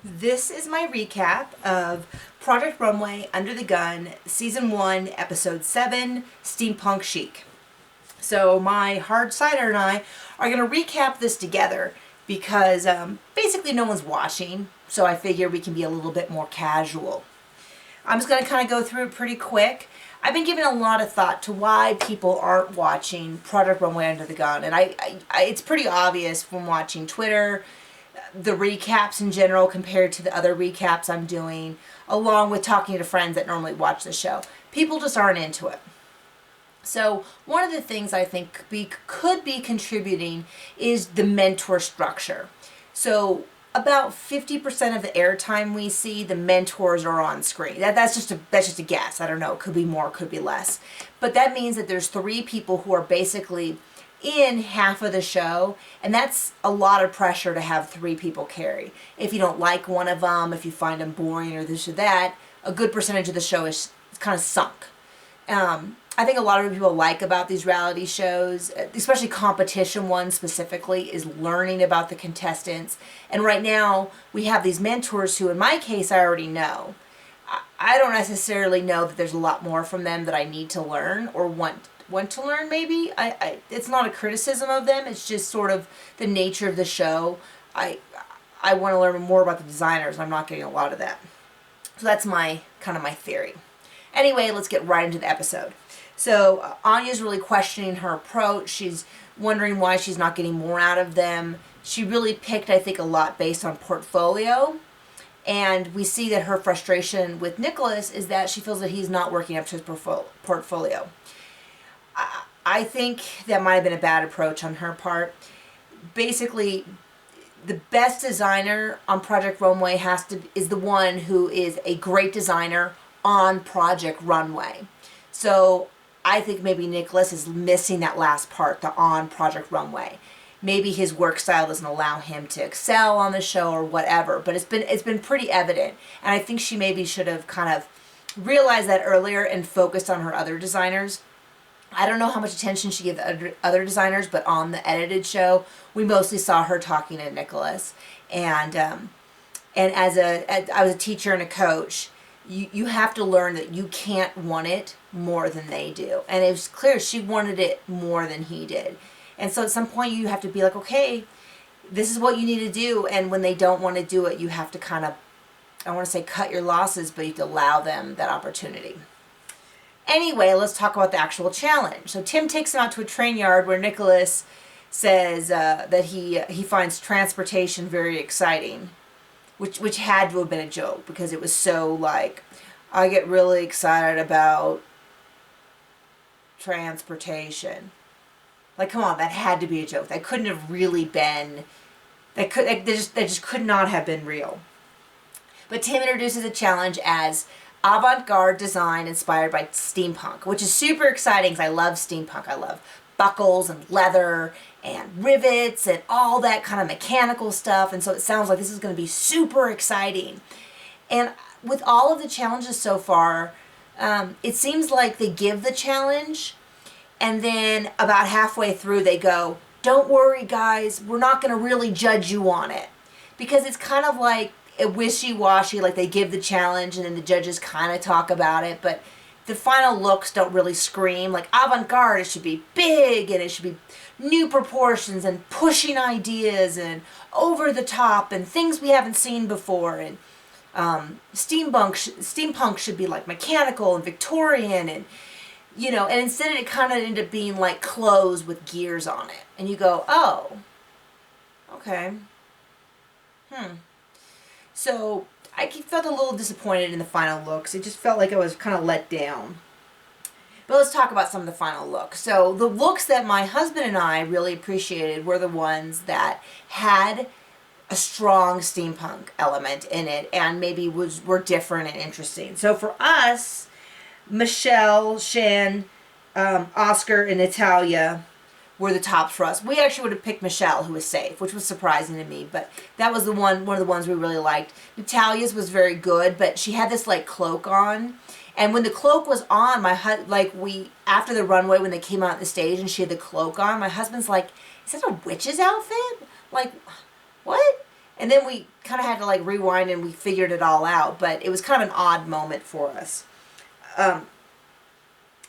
This is my recap of Project Runway Under the Gun, Season 1, Episode 7, Steampunk Chic. So my hard cider and I are going to recap this together because basically no one's watching, so I figure we can be a little bit more casual. I'm just going to kind of go through it pretty quick. I've been giving a lot of thought to why people aren't watching Project Runway Under the Gun, and it's pretty obvious from watching Twitter, the recaps in general compared to the other recaps I'm doing, along with talking to friends that normally watch the show. People just aren't into it. So one of the things I think could be contributing is the mentor structure. So about 50% of the airtime we see, the mentors are on screen. That's just a guess. I don't know. It could be more, could be less. But that means that there's 3 people who are basically in half of the show, and that's a lot of pressure to have 3 people carry. If you don't like one of them, if you find them boring or this or that, a good percentage of the show is kind of sunk. I think a lot of people like about these reality shows, especially competition ones specifically, is learning about the contestants. And right now, we have these mentors who, in my case, I already know. I don't necessarily know that there's a lot more from them that I need to learn or want to learn, maybe. It's not a criticism of them, it's just sort of the nature of the show. I want to learn more about the designers, and I'm not getting a lot of that. So that's my theory. Anyway, let's get right into the episode. So Anya's really questioning her approach. She's wondering why she's not getting more out of them. She really picked, I think, a lot based on portfolio. And we see that her frustration with Nicholas is that she feels that he's not working up to his portfolio. I think that might have been a bad approach on her part. Basically, the best designer on Project Runway is the one who is a great designer on Project Runway. So I think maybe Nicholas is missing that last part, the on Project Runway. Maybe his work style doesn't allow him to excel on the show or whatever, but it's been pretty evident. And I think she maybe should have kind of realized that earlier and focused on her other designers. I don't know how much attention she gave the other designers, but on the edited show, we mostly saw her talking to Nicholas. And I was a teacher and a coach, you have to learn that you can't want it more than they do. And it was clear she wanted it more than he did. And so at some point you have to be like, okay, this is what you need to do. And when they don't want to do it, you have to kind of, I want to say cut your losses, but you have to allow them that opportunity. Anyway, let's talk about the actual challenge. So Tim takes him out to a train yard where Nicholas says that he finds transportation very exciting, which had to have been a joke because it was so like, I get really excited about transportation. Like, come on, that had to be a joke. That couldn't have really been, that just could not have been real. But Tim introduces the challenge as avant-garde design inspired by steampunk, which is super exciting because I love steampunk. I love buckles and leather and rivets and all that kind of mechanical stuff. And so it sounds like this is going to be super exciting. And with all of the challenges so far, it seems like they give the challenge and then about halfway through they go, don't worry guys, we're not going to really judge you on it. Because it's kind of like a wishy-washy, like they give the challenge and then the judges kind of talk about it, but the final looks don't really scream. Like avant-garde, it should be big and it should be new proportions and pushing ideas and over the top and things we haven't seen before. And steampunk should be like mechanical and Victorian and, you know, and instead it kind of ended up being like clothes with gears on it. And you go, oh, okay. So I felt a little disappointed in the final looks. It just felt like I was kind of let down. But let's talk about some of the final looks. So the looks that my husband and I really appreciated were the ones that had a strong steampunk element in it and maybe were different and interesting. So for us, Michelle, Shan, Oscar, and Natalia were the tops for us. We actually would have picked Michelle, who was safe, which was surprising to me, but that was one of the ones we really liked. Natalia's was very good, but she had this like cloak on, and when the cloak was on, after the runway when they came out on the stage and she had the cloak on, my husband's like, "Is that a witch's outfit? Like, what?" And then we kind of had to like rewind and we figured it all out, but it was kind of an odd moment for us. And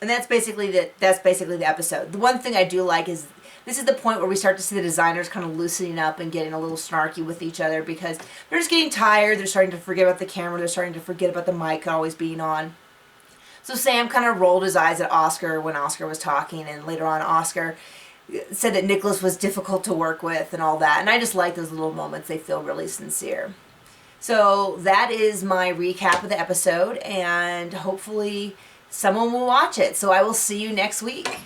that's basically the episode. The one thing I do like is this is the point where we start to see the designers kind of loosening up and getting a little snarky with each other because they're just getting tired. They're starting to forget about the camera. They're starting to forget about the mic always being on. So Sam kind of rolled his eyes at Oscar when Oscar was talking, and later on Oscar said that Nicholas was difficult to work with and all that. And I just like those little moments. They feel really sincere. So that is my recap of the episode, and hopefully someone will watch it. So I will see you next week.